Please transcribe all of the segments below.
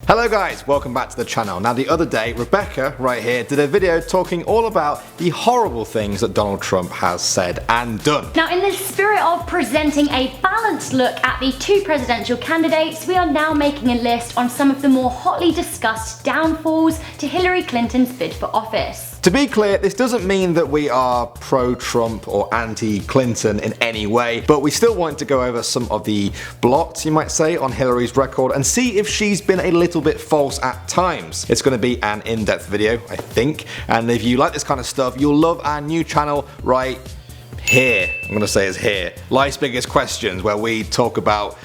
Hello guys, welcome back to the channel. Now the other day, Rebecca, right here, did a video talking all about the horrible things that Donald Trump has said and done. Now in the spirit of presenting a balanced look at the two presidential candidates, we are now making a list on some of the more hotly discussed downfalls to Hillary Clinton's bid for office. To be clear, this doesn't mean that we are pro-Trump or anti-Clinton in any way, but we still want to go over some of the blots, you might say, on Hillary's record and see if she's been a little bit false at times. It's going to be an in-depth video, I think, and if you like this kind of stuff, you'll love our new channel right here. I'm going to say it's here. Life's Biggest Questions, where we talk about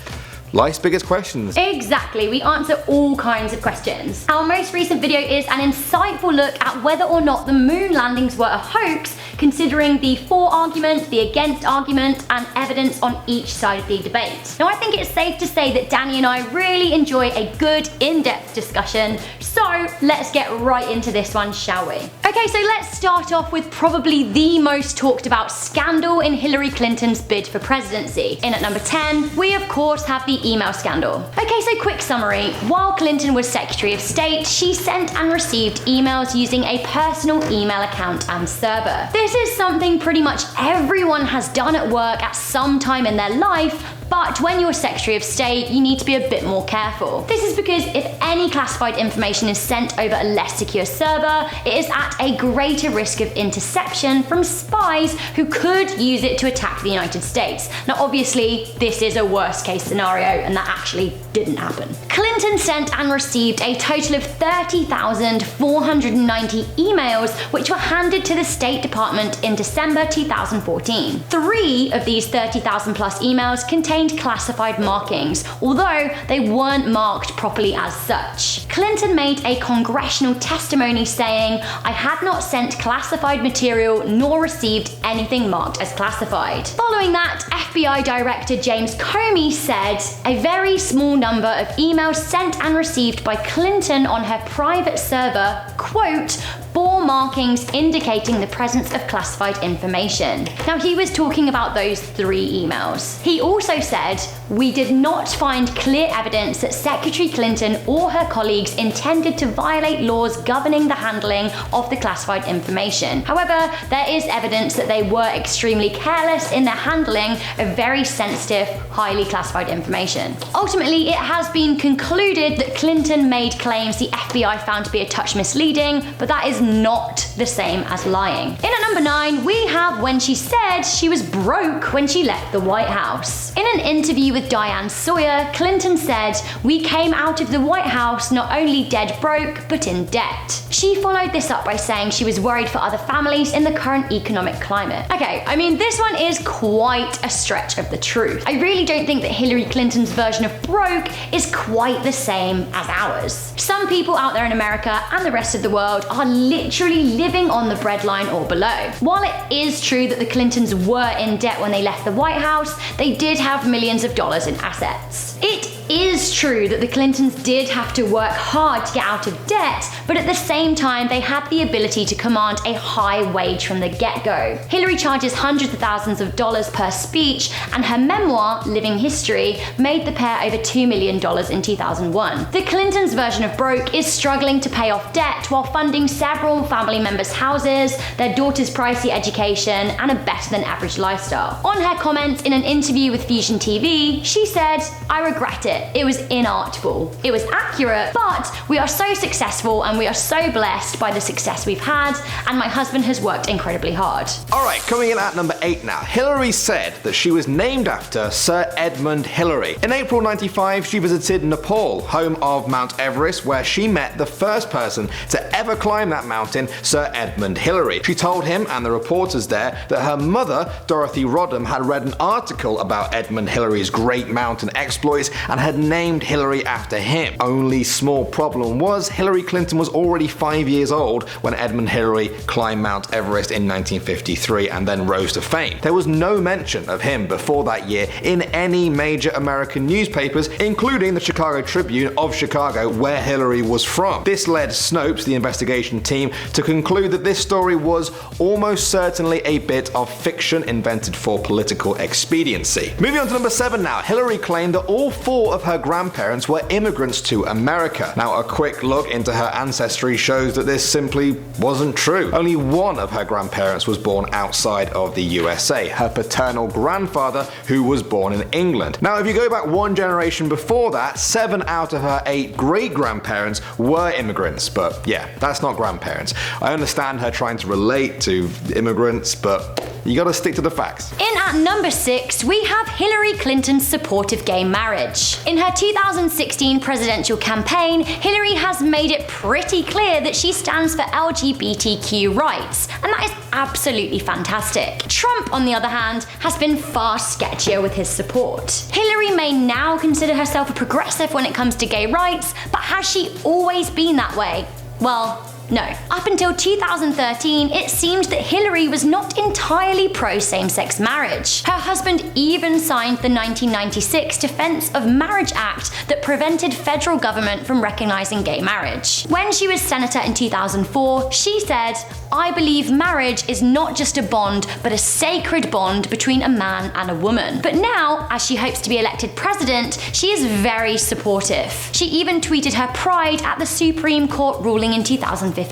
life's biggest questions. Exactly, we answer all kinds of questions. Our most recent video is an insightful look at whether or not the moon landings were a hoax, considering the for argument, the against argument, and evidence on each side of the debate. Now I think it's safe to say that Danny and I really enjoy a good in-depth discussion, so let's get right into this one, shall we? Okay, so let's start off with probably the most talked about scandal in Hillary Clinton's bid for presidency. In at number 10, we of course have the email scandal. Okay, so quick summary. While Clinton was Secretary of State, she sent and received emails using a personal email account and server. This is something pretty much everyone has done at work at some time in their life, but when you're Secretary of State, you need to be a bit more careful. This is because if any classified information is sent over a less secure server, it is at a greater risk of interception from spies who could use it to attack the United States. Now obviously, this is a worst case scenario, and that actually didn't happen. Clinton sent and received a total of 30,490 emails, which were handed to the State Department in December 2014. 3 of these 30,000 plus emails contained classified markings, although they weren't marked properly as such. Clinton made a congressional testimony saying, "I had not sent classified material nor received anything marked as classified." Following that, FBI Director James Comey said, "A very small number of emails sent and received by Clinton on her private server, quote, bore markings indicating the presence of classified information." Now he was talking about those 3 emails. He also said, "We did not find clear evidence that Secretary Clinton or her colleagues intended to violate laws governing the handling of the classified information. However, there is evidence that they were extremely careless in their handling of very sensitive, highly classified information." Ultimately, it has been concluded that Clinton made claims the FBI found to be a touch misleading, but that is not the same as lying. In at number 9, we have when she said she was broke when she left the White House. In an interview with Diane Sawyer, Clinton said, "We came out of the White House not only dead broke, but in debt." She followed this up by saying she was worried for other families in the current economic climate. Okay, I mean, this one is quite a stretch of the truth. I really don't think that Hillary Clinton's version of broke is quite the same as ours. Some people out there in America and the rest of the world are literally living on the breadline or below. While it is true that the Clintons were in debt when they left the White House, they did have millions of dollars in assets. It is true that the Clintons did have to work hard to get out of debt, but at the same time, they had the ability to command a high wage from the get-go. Hillary charges hundreds of thousands of dollars per speech, and her memoir, Living History, made the pair over $2 million in 2001. The Clintons' version of broke is struggling to pay off debt while funding several family members' houses, their daughter's pricey education, and a better-than-average lifestyle. On her comments in an interview with Fusion TV, she said, "I regret it. It was inartful. It was accurate, but we are so successful and we are so blessed by the success we've had, and my husband has worked incredibly hard." Alright, coming in at number 8 now. Hillary said that she was named after Sir Edmund Hillary. In April 95, she visited Nepal, home of Mount Everest, where she met the first person to ever climb that mountain, Sir Edmund Hillary. She told him and the reporters there that her mother, Dorothy Rodham, had read an article about Edmund Hillary's great mountain exploits and had named Hillary after him. Only small problem was Hillary Clinton was already 5 years old when Edmund Hillary climbed Mount Everest in 1953 and then rose to fame. There was no mention of him before that year in any major American newspapers, including the Chicago Tribune of Chicago, where Hillary was from. This led Snopes, the investigation team, to conclude that this story was almost certainly a bit of fiction invented for political expediency. Moving on to number 7 now. Hillary claimed that all 4 of her grandparents were immigrants to America. Now, a quick look into her ancestry shows that this simply wasn't true. Only one of her grandparents was born outside of the USA, her paternal grandfather, who was born in England. Now, if you go back one generation before that, 7 out of her 8 great-grandparents were immigrants, but yeah, that's not grandparents. I understand her trying to relate to immigrants, but you gotta stick to the facts. In at number 6, we have Hillary Clinton's support of gay marriage. In her 2016 presidential campaign, Hillary has made it pretty clear that she stands for LGBTQ rights, and that is absolutely fantastic. Trump, on the other hand, has been far sketchier with his support. Hillary may now consider herself a progressive when it comes to gay rights, but has she always been that way? Well, no. Up until 2013, it seemed that Hillary was not entirely pro same-sex marriage. Her husband even signed the 1996 Defense of Marriage Act that prevented federal government from recognizing gay marriage. When she was senator in 2004, she said, "I believe marriage is not just a bond, but a sacred bond between a man and a woman." But now, as she hopes to be elected president, she is very supportive. She even tweeted her pride at the Supreme Court ruling in 2015.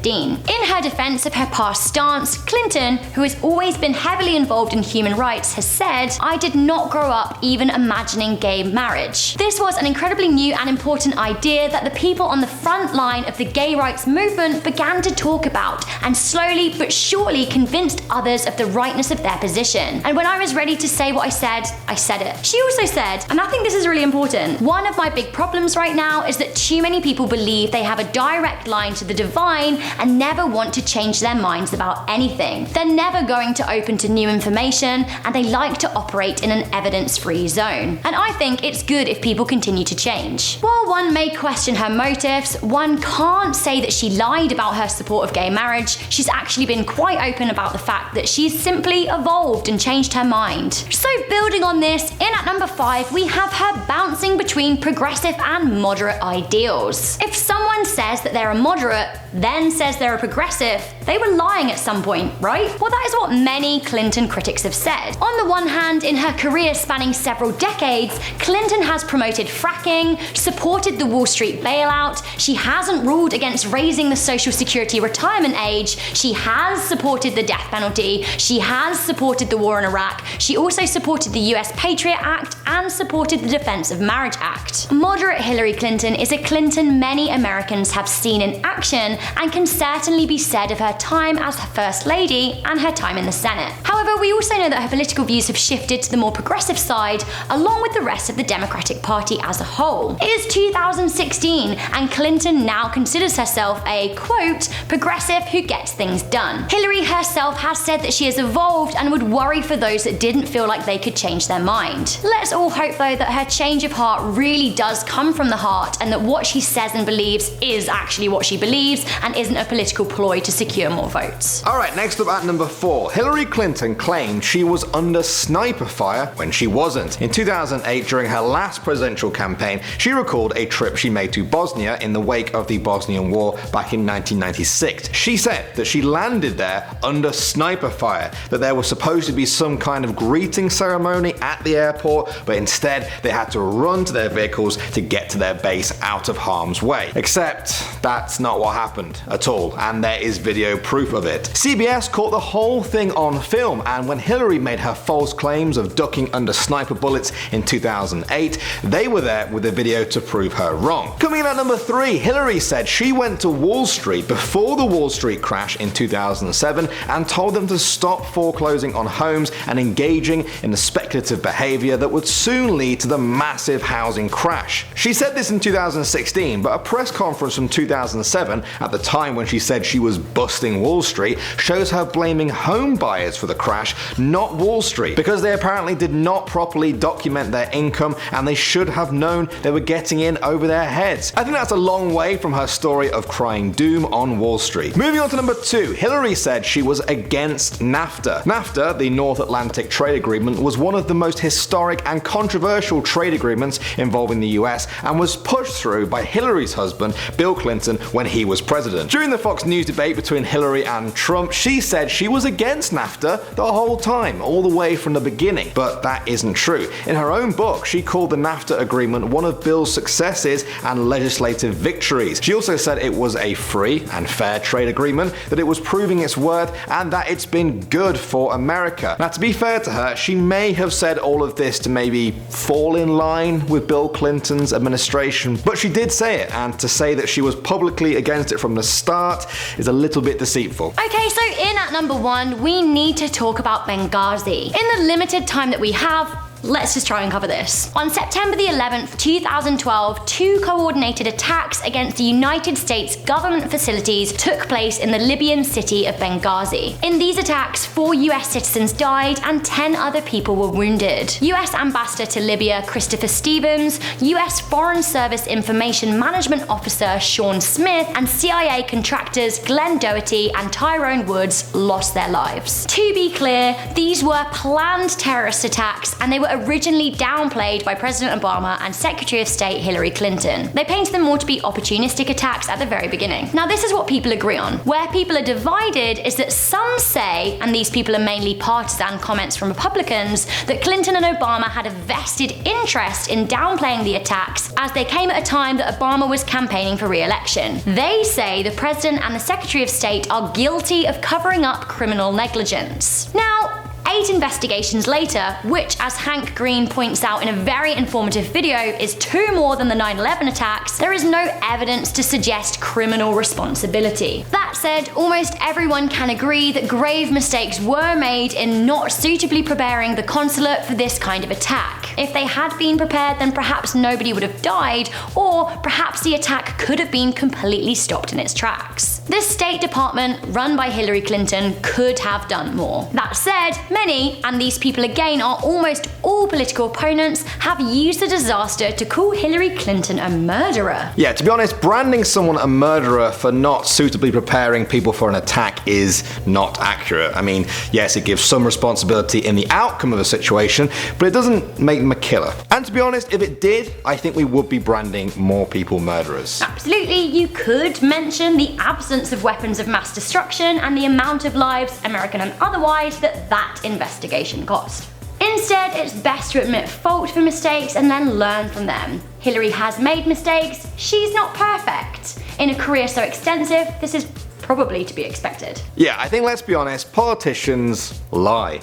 In her defense of her past stance, Clinton, who has always been heavily involved in human rights, has said, "I did not grow up even imagining gay marriage." This was an incredibly new and important idea that the people on the front line of the gay rights movement began to talk about, and slowly but surely convinced others of the rightness of their position. And when I was ready to say what I said it. She also said, and I think this is really important, "One of my big problems right now is that too many people believe they have a direct line to the divine and never want to change their minds about anything. They're never going to open to new information, and they like to operate in an evidence-free zone." And I think it's good if people continue to change. While one may question her motives, one can't say that she lied about her support of gay marriage. She's actually been quite open about the fact that she's simply evolved and changed her mind. So building on this, in at number 5, we have her bouncing between progressive and moderate ideals. If someone says that they're a moderate, then says they're a progressive, they were lying at some point, right? Well, that is what many Clinton critics have said. On the one hand, in her career spanning several decades, Clinton has promoted fracking, supported the Wall Street bailout, she hasn't ruled against raising the Social Security retirement age, she has supported the death penalty, she has supported the war in Iraq, she also supported the US Patriot Act and supported the Defense of Marriage Act. Moderate Hillary Clinton is a Clinton many Americans have seen in action and can certainly be said of her time as First Lady and her time in the Senate. However, we also know that her political views have shifted to the more progressive side, along with the rest of the Democratic Party as a whole. It is 2016, and Clinton now considers herself a, quote, progressive who gets things done. Hillary herself has said that she has evolved and would worry for those that didn't feel like they could change their mind. Let's all hope, though, that her change of heart really does come from the heart, and that what she says and believes is actually what she believes, and isn't a political ploy to secure more votes. Alright, next up at number 4, Hillary Clinton claimed she was under sniper fire when she wasn't. In 2008, during her last presidential campaign, she recalled a trip she made to Bosnia in the wake of the Bosnian War back in 1996. She said that she landed there under sniper fire, that there was supposed to be some kind of greeting ceremony at the airport, but instead they had to run to their vehicles to get to their base out of harm's way. Except that's not what happened at all, and there is video proof of it. CBS caught the whole thing on film, and when Hillary made her false claims of ducking under sniper bullets in 2008, they were there with a video to prove her wrong. Coming in at number 3, Hillary said she went to Wall Street before the Wall Street crash in 2007 and told them to stop foreclosing on homes and engaging in the speculative behavior that would soon lead to the massive housing crash. She said this in 2016, but a press conference from 2007, at the time when she said she was busting Wall Street, shows her blaming home buyers for the crash, not Wall Street, because they apparently did not properly document their income and they should have known they were getting in over their heads. I think that's a long way from her story of crying doom on Wall Street. Moving on to number 2, Hillary said she was against NAFTA. NAFTA, the North Atlantic Trade Agreement, was one of the most historic and controversial trade agreements involving the US and was pushed through by Hillary's husband, Bill Clinton, when he was president. London. During the Fox News debate between Hillary and Trump, she said she was against NAFTA the whole time, all the way from the beginning. But that isn't true. In her own book, she called the NAFTA agreement one of Bill's successes and legislative victories. She also said it was a free and fair trade agreement, that it was proving its worth, and that it's been good for America. Now, to be fair to her, she may have said all of this to maybe fall in line with Bill Clinton's administration, but she did say it, and to say that she was publicly against it from the start is a little bit deceitful. Okay, so in at number 1, we need to talk about Benghazi. In the limited time that we have, let's just try and cover this. On September the 11th, 2012, 2 coordinated attacks against the United States government facilities took place in the Libyan city of Benghazi. In these attacks, 4 US citizens died and 10 other people were wounded. US Ambassador to Libya Christopher Stevens, US Foreign Service Information Management Officer Sean Smith, and CIA contractors Glenn Doherty and Tyrone Woods lost their lives. To be clear, these were planned terrorist attacks, and they were originally downplayed by President Obama and Secretary of State Hillary Clinton. They painted them more to be opportunistic attacks at the very beginning. Now, this is what people agree on. Where people are divided is that some say, and these people are mainly partisan comments from Republicans, that Clinton and Obama had a vested interest in downplaying the attacks, as they came at a time that Obama was campaigning for re-election. They say the President and the Secretary of State are guilty of covering up criminal negligence. Now, 8 investigations later, which, as Hank Green points out in a very informative video, is 2 more than the 9/11 attacks, there is no evidence to suggest criminal responsibility. That said, almost everyone can agree that grave mistakes were made in not suitably preparing the consulate for this kind of attack. If they had been prepared, then perhaps nobody would have died, or perhaps the attack could have been completely stopped in its tracks. The State Department, run by Hillary Clinton, could have done more. That said, many, and these people again are almost all political opponents, have used the disaster to call Hillary Clinton a murderer. Yeah, to be honest, branding someone a murderer for not suitably preparing people for an attack is not accurate. I mean, yes, it gives some responsibility in the outcome of a situation, but it doesn't make them a killer. And to be honest, if it did, I think we would be branding more people murderers. Absolutely, you could mention the absence of weapons of mass destruction and the amount of lives, American and otherwise, that investigation cost. Instead, it's best to admit fault for mistakes and then learn from them. Hillary has made mistakes, she's not perfect. In a career so extensive, this is probably to be expected. Yeah, I think, let's be honest, politicians lie.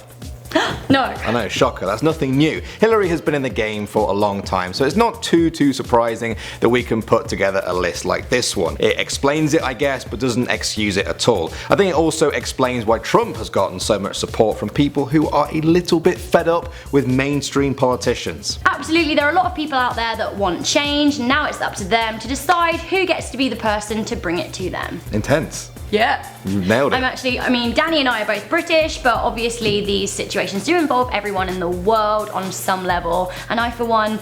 No. I know, shocker, that's nothing new. Hillary has been in the game for a long time, so it's not too surprising that we can put together a list like this one. It explains it, I guess, but doesn't excuse it at all. I think it also explains why Trump has gotten so much support from people who are a little bit fed up with mainstream politicians. Absolutely, there are a lot of people out there that want change, and now it's up to them to decide who gets to be the person to bring it to them. Intense. Yeah. You nailed it. Danny and I are both British, but obviously these situations do involve everyone in the world on some level, and I, for one,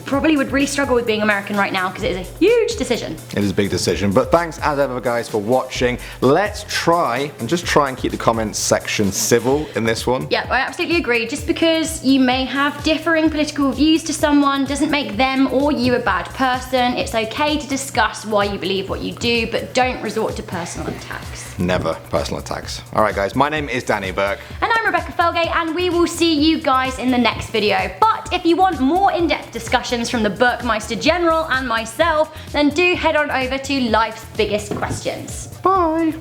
probably would really struggle with being American right now because it is a huge decision. It is a big decision, but thanks as ever, guys, for watching. Let's try and keep the comments section civil in this one. Yeah, I absolutely agree. Just because you may have differing political views to someone doesn't make them or you a bad person. It's okay to discuss why you believe what you do, but don't resort to personal attacks. Never personal attacks. Alright guys, my name is Danny Burke. And I'm Rebecca Felgate, and we will see you guys in the next video. But if you want more in-depth discussions from the Burkemeister General and myself, then do head on over to Life's Biggest Questions. Bye!